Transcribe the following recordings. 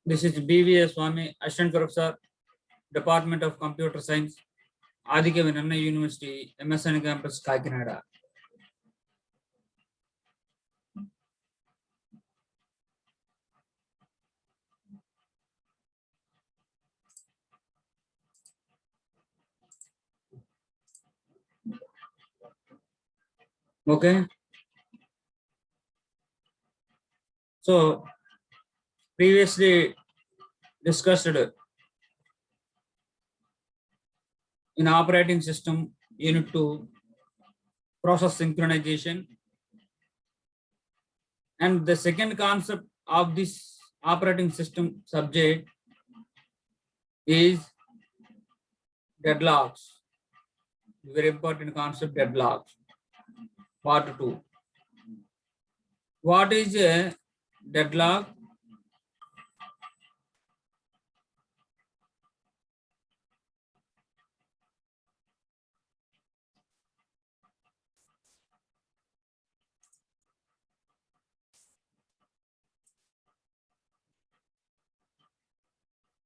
This is BVS Swami, Assistant Professor, Department of Computer Science, Adhikavi Nanna University, MSN Campus, Kakinada. Okay. So, previously discussed in operating system, unit 2, process synchronization. And the second concept of this operating system subject is deadlocks. Very important concept, deadlocks. Part 2. What is a deadlock?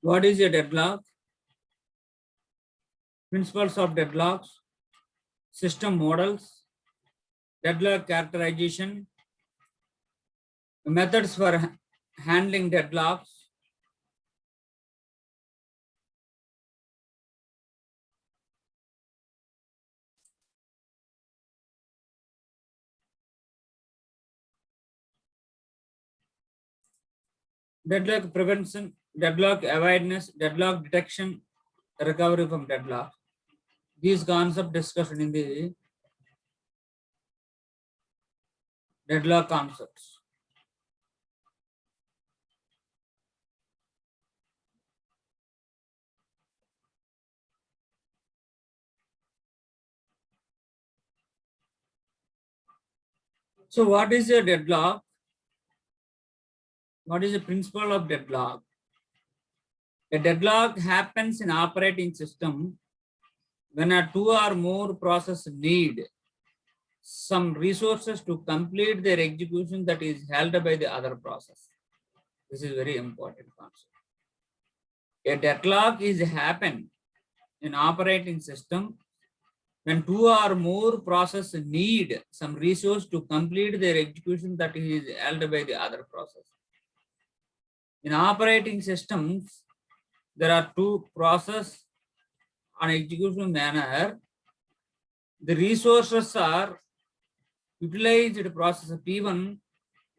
What is a deadlock? Principles of deadlocks, system models, deadlock characterization, methods for handling deadlocks, deadlock prevention, deadlock avoidance, deadlock detection, recovery from deadlock. These concepts discussed in the deadlock concepts. So what is a deadlock? What is the principle of deadlock? A deadlock happens in operating system when a two or more process need some resources to complete their execution that is held by the other process. This is very important concept. A deadlock is happen in operating system when two or more process need some resource to complete their execution that is held by the other process. In operating systems, there are two process on execution manner. The resources are utilized process P1,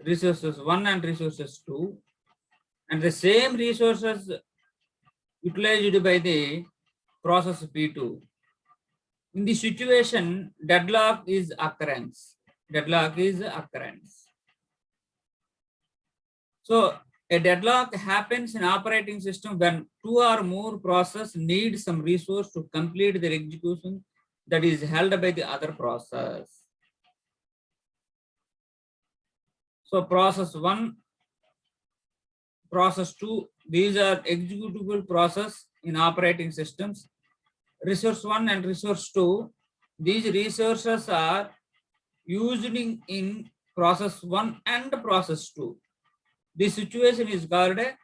resources 1 and resources 2, and the same resources utilized by the process P2. In this situation, deadlock is occurrence. Deadlock is occurrence. So a deadlock happens in operating system when two or more process need some resource to complete their execution that is held by the other process. So process 1, process 2, these are executable process in operating systems. Resource 1 and resource 2, these resources are used in process 1 and process 2. This situation is called a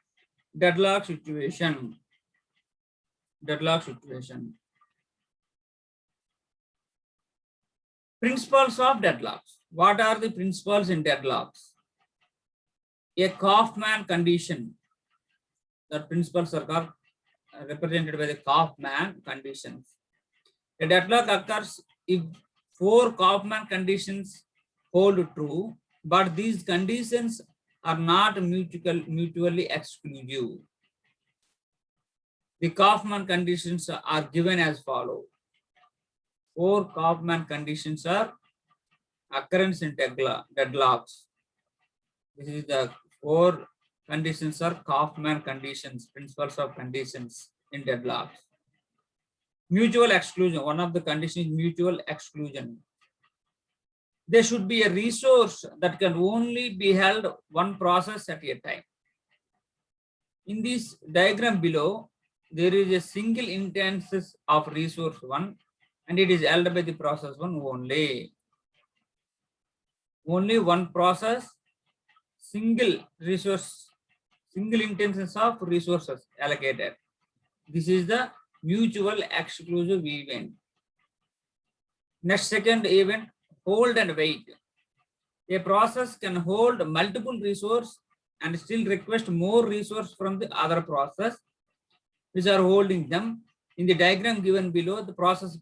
deadlock situation. Deadlock situation. Principles of deadlocks. What are the principles in deadlocks? A Kaufman condition. The principles are called, represented by the Kaufman conditions. A deadlock occurs if 4 Kaufman conditions hold true, but these conditions are not mutually exclusive. The Kaufman conditions are given as follows. 4 Kaufman conditions are occurrence in deadlocks. This is the 4 conditions are Kaufman conditions, principles of conditions in deadlocks. Mutual exclusion, one of the conditions is mutual exclusion. There should be a resource that can only be held one process at a time. In this diagram below, there is a single instance of resource 1 and it is held by the process 1 only. Only one process, single resource single instances of resources allocated. This is the mutual exclusive event. Next, second event, hold and wait. A process can hold multiple resources and still request more resource from the other process which are holding them. In the diagram given below, the process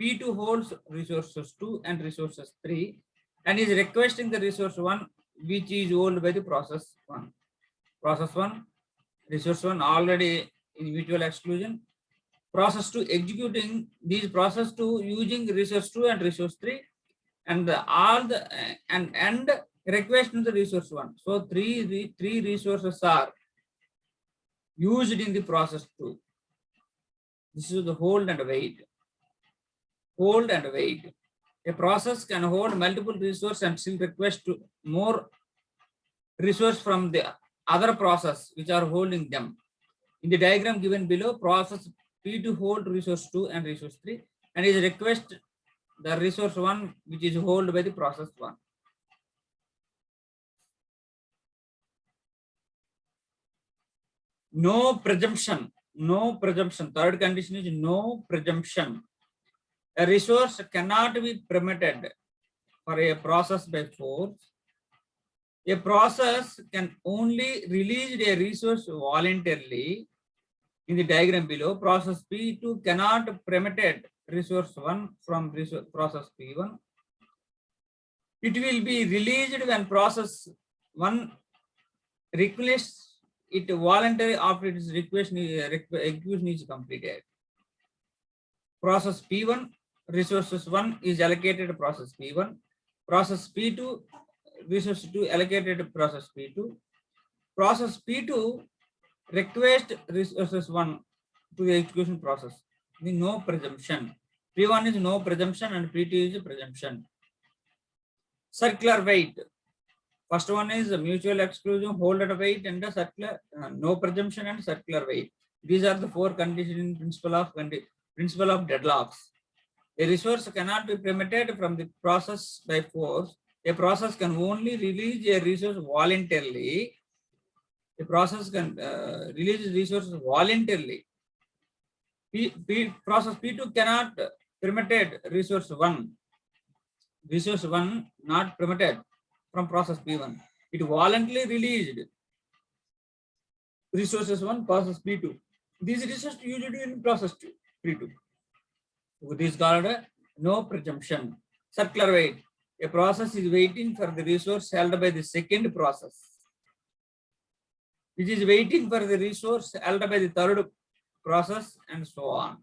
P2 holds resources 2 and resources 3 and is requesting the resource 1 which is held by the process 1. Process 1, resource 1 already in mutual exclusion. Process 2 executing these process 2 using resource 2 and resource 3 and and request to the resource 1. So three resources are used in the process 2. This is the hold and wait. Hold and wait. A process can hold multiple resources and still request to more resource from the other process which are holding them. In the diagram given below, process P2 hold resource 2 and resource 3 and is request the resource 1 which is held by the process 1. No presumption. No presumption. Third condition is no presumption. A resource cannot be permitted for a process by force. A process can only release a resource voluntarily. In the diagram below, process P2 cannot permitted resource 1 from process P1. It will be released when process 1 requests it voluntarily after its execution is completed. Process P1 resources 1 is allocated to process P1. Process P2 resource 2 allocated to process P2. Process P2 request resources 1 to the execution process. No presumption. P1 is no presumption and P2 is presumption. Circular wait. First one is mutual exclusion, hold and wait, and the circular no presumption and circular wait. These are the four conditions in principle of deadlocks. A resource cannot be permitted from the process by force. A process can only release a resource voluntarily. A process can release resources voluntarily. Process P2 cannot permitted resource 1. Resource 1 not permitted from process P1. It voluntarily released resources 1, process P2. These resources usually in process P2. This is called no presumption. Circular wait. A process is waiting for the resource held by the second process, which is waiting for the resource held by the third process, and so on.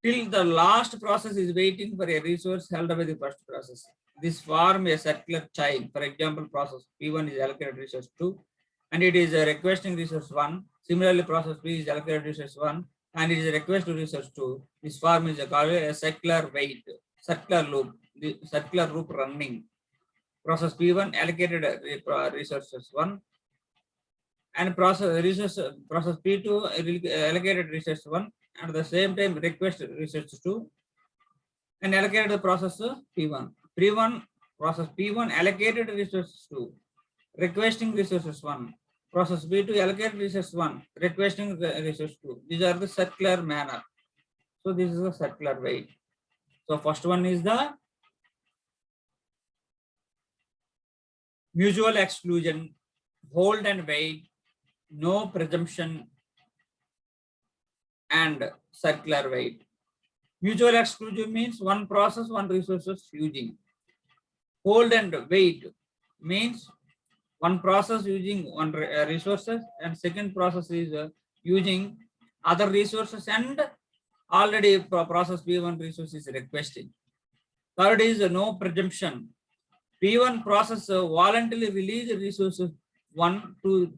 Till the last process is waiting for a resource held by the first process. This form a circular chain. For example, process P1 is allocated resource 2 and it is requesting resource 1. Similarly, process P is allocated resource 1 and it is request to resource 2. This form is called a circular wait, circular loop, the circular loop running. Process P1 allocated resources 1 and process P2 allocated resource 1 and at the same time request resource 2 and allocated the process P1. Process P1 allocated resources 2, requesting resources 1. Process P2 allocated resource 1, requesting resource 2. These are the circular manner. So this is a circular wait. So first one is the mutual exclusion, hold and wait, no presumption, and circular wait. Mutual exclusion means one process, one resources using. Hold and wait means one process using one resources and second process is using other resources and already process P1 resource is requesting. Third is no presumption. P1 process voluntarily release resources 1 to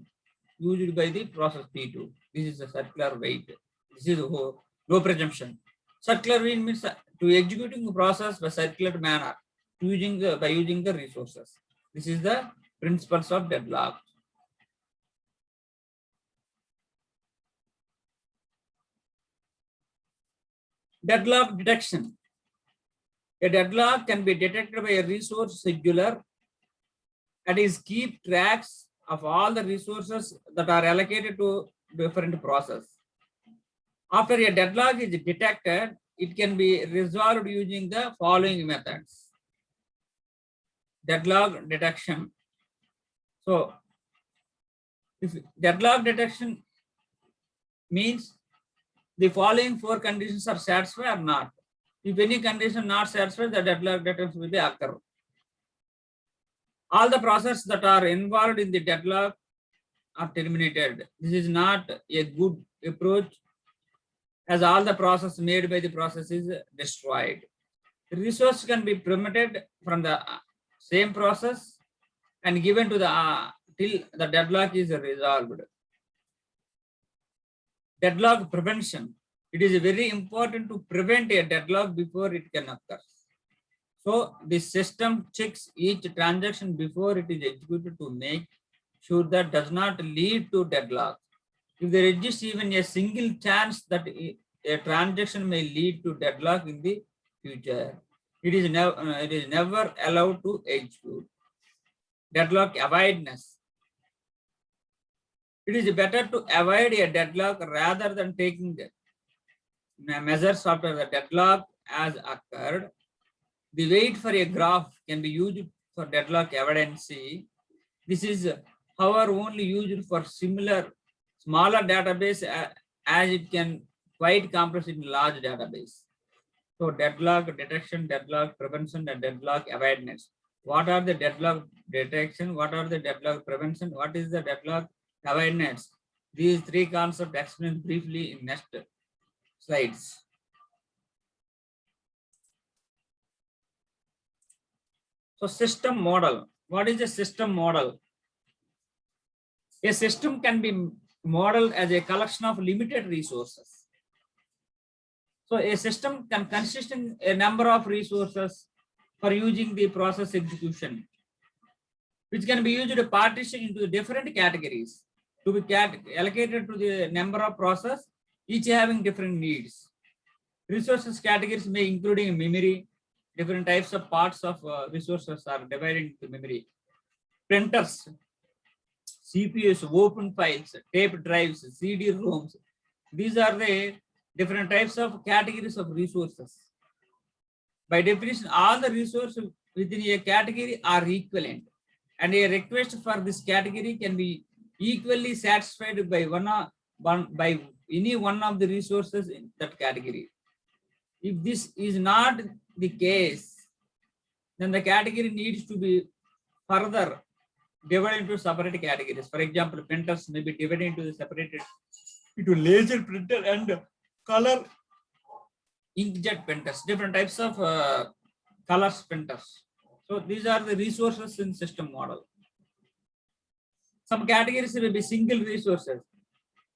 used by the process P2. This is a circular wait. This is no presumption. Circular wait means to executing the process by circular manner by using the resources. This is the principles of deadlock. Deadlock detection. A deadlock can be detected by a resource scheduler that is keep tracks of all the resources that are allocated to different process. After a deadlock is detected, it can be resolved using the following methods. Deadlock detection. So, if deadlock detection means the following four conditions are satisfied or not. If any condition not satisfied, the deadlock detection will be occur. All the processes that are involved in the deadlock are terminated. This is not a good approach, as all the process made by the process is destroyed. The resource can be permitted from the same process and given to the till the deadlock is resolved. Deadlock prevention. It is very important to prevent a deadlock before it can occur. So the system checks each transaction before it is executed to make sure that does not lead to deadlock. If there exists even a single chance that a transaction may lead to deadlock in the future, it is never allowed to execute. Deadlock avoidance. It is better to avoid a deadlock rather than taking the measures after the deadlock has occurred. The weight for a graph can be used for deadlock avoidance. This is, however, only used for smaller database as it can quite compress in large database. So deadlock detection, deadlock prevention, and deadlock avoidance. What are the deadlock detection? What are the deadlock prevention? What is the deadlock avoidance? These three concepts explained briefly in next slides. So system model. What is a system model? A system can be modeled as a collection of limited resources. So a system can consist in a number of resources for using the process execution, which can be used to partition into different categories to be allocated to the number of process, each having different needs. Resources categories may including memory. Different types of parts of resources are divided into memory. Printers, CPUs, open files, tape drives, CD-ROMs. These are the different types of categories of resources. By definition, all the resources within a category are equivalent, and a request for this category can be equally satisfied by by any one of the resources in that category. If this is not the case, then the category needs to be further divided into separate categories. For example, printers may be divided into laser printer and color inkjet printers, different types of colors printers. So these are the resources in system model. Some categories will be single resources.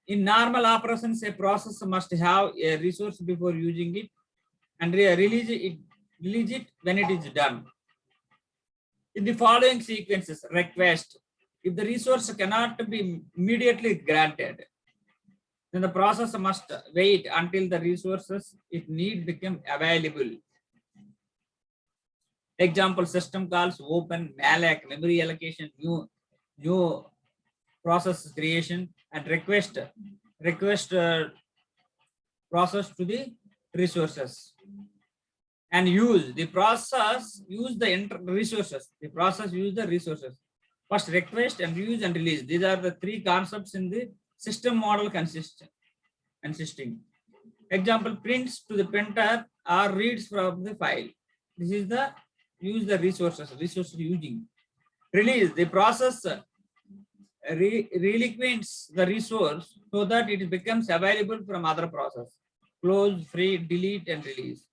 In normal operations, a process must have a resource before using it and release it when it is done. In the following sequences, request. If the resource cannot be immediately granted, then the process must wait until the resources it needs become available. Example, system calls, open, malloc, memory allocation, new process creation, and request process to the resources. And use the process, use the resources. The process use the resources. First, request and use and release. These are the three concepts in the system model consisting. Example, prints to the printer or reads from the file. This is the use the resource using. Release, the process relinquishes the resource so that it becomes available from other process. Close, free, delete, and release.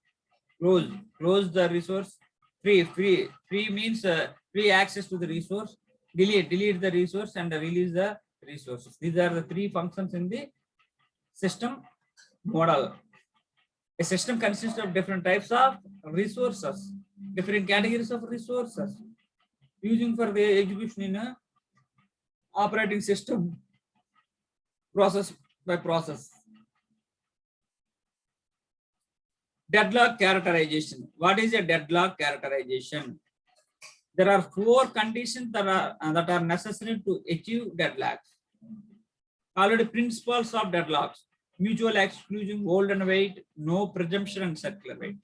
Close the resource. Free means free access to the resource. Delete the resource, and release the resources. These are the three functions in the system model. A system consists of different types of resources, different categories of resources, using for the execution in a operating system, process by process. Deadlock characterization. What is a deadlock characterization? There are 4 conditions that are necessary to achieve deadlocks. Already principles of deadlocks: mutual exclusion, hold and wait, no presumption, and circular wait.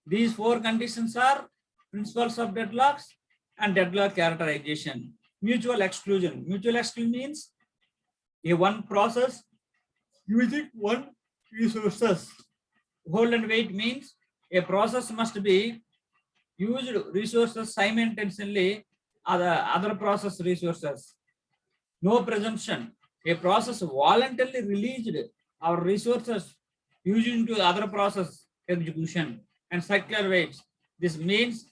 These 4 conditions are principles of deadlocks and deadlock characterization. Mutual exclusion. Mutual exclusion means a one process using one resources. Hold and wait means a process must be used resources simultaneously other process resources. No presumption. A process voluntarily released our resources using to other process execution. And cyclic waits. This means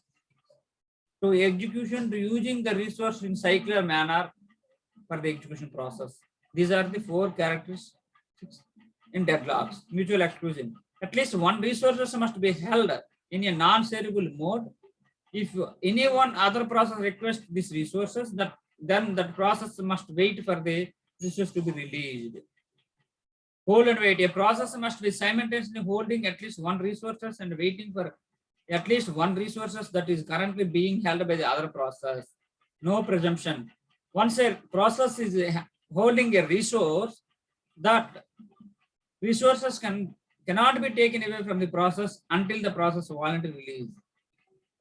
to execution to using the resource in cyclic manner for the execution process. These are the 4 characteristics in deadlocks. Mutual exclusion. At least one resources must be held in a non-shareable mode. If any one other process requests these resources, then that process must wait for the resource to be released. Hold and wait. A process must be simultaneously holding at least one resources and waiting for at least one resources that is currently being held by the other process. No presumption. Once a process is holding a resource, that resources cannot be taken away from the process until the process voluntarily release.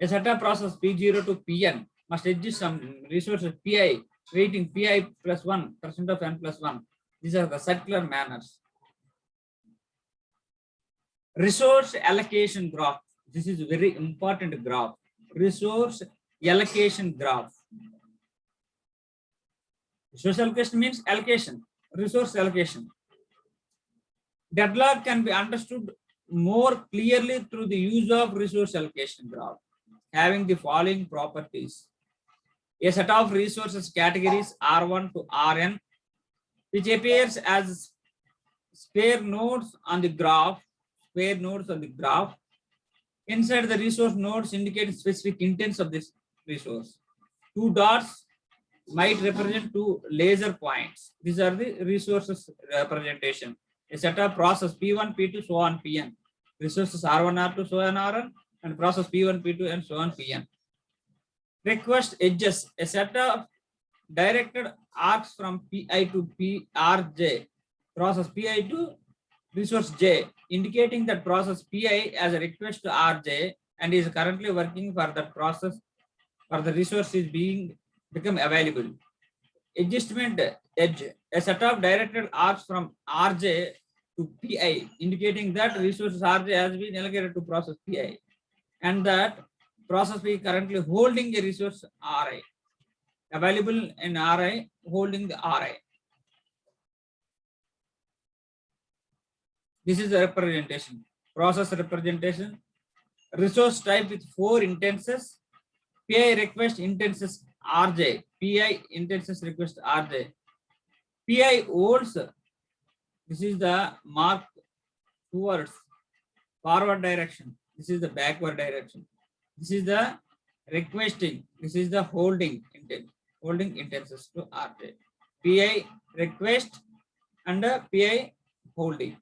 A set of process P0 to Pn must exist some resources Pi, waiting Pi plus 1% of n plus 1. These are the circular manners. Resource allocation graph. This is a very important graph. Resource allocation graph. Resource allocation means allocation, resource allocation. Deadlock can be understood more clearly through the use of resource allocation graph, having the following properties. A set of resources categories R1 to Rn, which appears as spare nodes on the graph. Inside the resource nodes indicate specific intents of this resource. 2 dots might represent 2 laser points. These are the resources representation. A set of process P1, P2, so on Pn. Resources R1, R2, so on Rn, and process P1, P2, and so on Pn. Request edges. A set of directed arcs from Pi to Prj. Process Pi to resource J, indicating that process Pi as a request to Rj and is currently working for that process for the resource is become available. Adjustment edge. A set of directed arcs from Rj to Pi, indicating that resources Rj has been allocated to process Pi and that process P currently holding a resource Ri. Available in Ri, holding the Ri. This is the representation. Process representation. Resource type with 4 instances. Pi request instances Rj. Pi instances request Rj. Pi holds. This is the mark towards forward direction. This is the backward direction. This is the requesting. This is the holding intent. Holding instances to Rj. Pi request and Pi holding.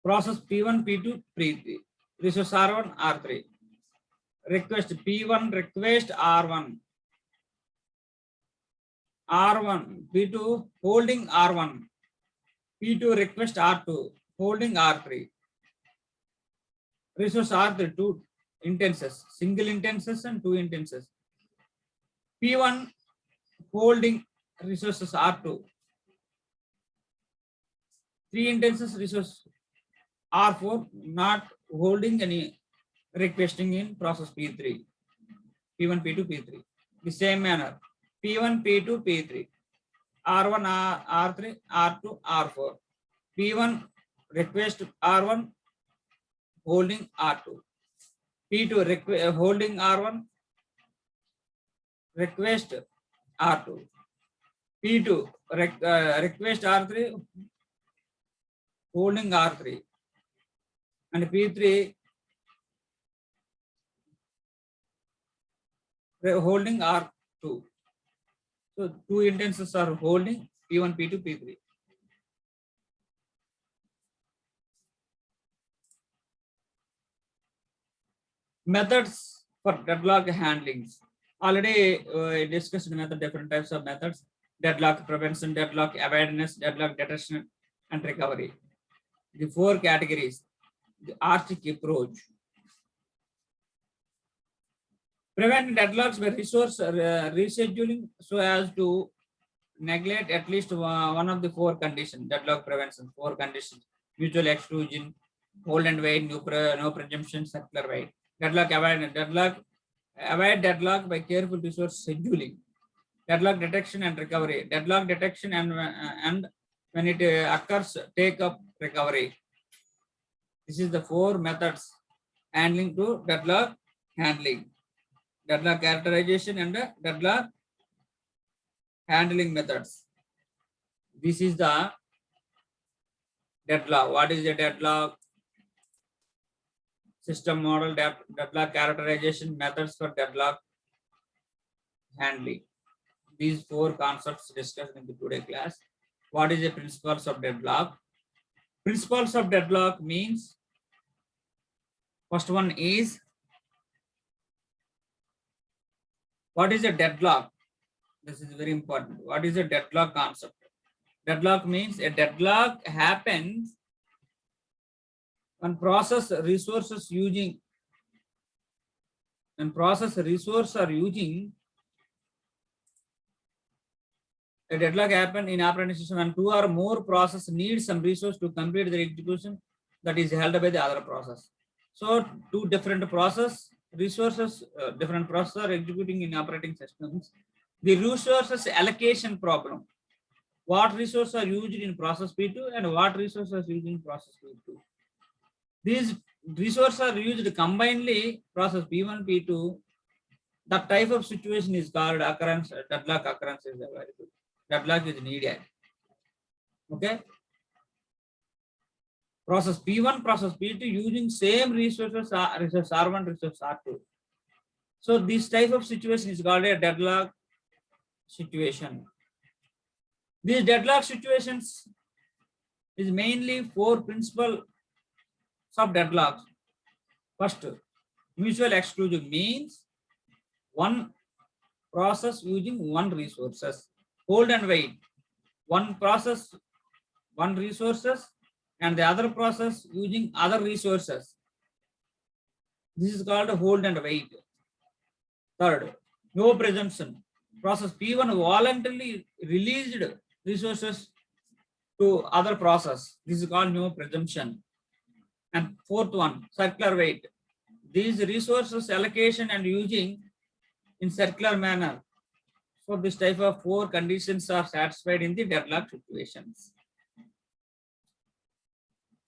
Process P1, P2, P3. Resource R1, R3. Request P1 request R1. R1, P2 holding R1. P2 request R2 holding R3. Resource R3, 2 instances, single instances and 2 instances. P1 holding resources R2. 3 instances resource R4 not holding any requesting in process P3. P1, P2, P3. The same manner. P1, P2, P3. R1, R3, R2, R4. P1 request R1 holding R2. P2 holding R1 request R2. P2 request R3 holding R3. And P3 holding R2. So 2 instances are holding P1, P2, P3. Methods for deadlock handlings. Already discussed method, different types of methods: deadlock prevention, deadlock awareness, deadlock detection, and recovery. The four categories. The ARCHIC approach. Prevent deadlocks by resource rescheduling so as to neglect at least one of the four conditions. Deadlock prevention, four conditions: mutual exclusion, hold and wait, no presumption, circular wait. Deadlock awareness, avoid deadlock by careful resource scheduling. Deadlock detection and recovery. Deadlock detection and when it occurs, take up recovery. This is the four methods handling to deadlock handling. Deadlock characterization and deadlock handling methods. This is the deadlock. What is the deadlock? System model, deadlock characterization, methods for deadlock handling. These four concepts discussed in the today class. What is the principles of deadlock? Principles of deadlock means, first one is, what is a deadlock? This is very important. What is a deadlock concept? Deadlock means a deadlock happens when process resources are using a deadlock happen in operating system when two or more process need some resource to complete their execution that is held by the other process. So two different process resources, different process are executing in operating systems. The resources allocation problem. What resources are used in process P2 and what resources are used in process P2. These resources are used combinedly, process P1, P2. That type of situation is called occurrence, deadlock occurrence is available. Deadlock is needed. Okay. Process P1, process P2 using same resources, resource R1, resource R2. So this type of situation is called a deadlock situation. These deadlock situations is mainly four principles of deadlocks. First, mutual exclusion means one process using one resources. Hold and wait. One process, one resources, and the other process using other resources. This is called hold and wait. Third, no presumption. Process P1 voluntarily released resources to other process. This is called no presumption. And fourth one, circular wait. These resources allocation and using in circular manner. So this type of four conditions are satisfied in the deadlock situations.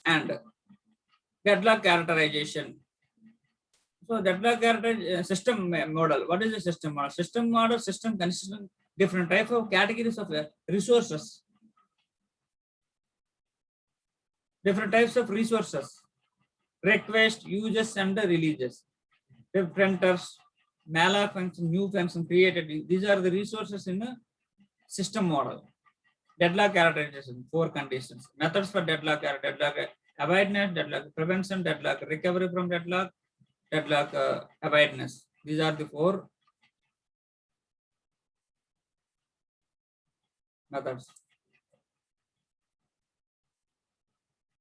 And deadlock characterization. So deadlock characterization system model. What is the system model? System model, system consists of different type of categories of resources. Different types of resources. Request, uses, and releases. Printers, malloc function, new function created. These are the resources in a system model. Deadlock characterization, four conditions. Methods for deadlock are deadlock avoidance, deadlock prevention, deadlock recovery from deadlock, deadlock avoidance. These are the four methods.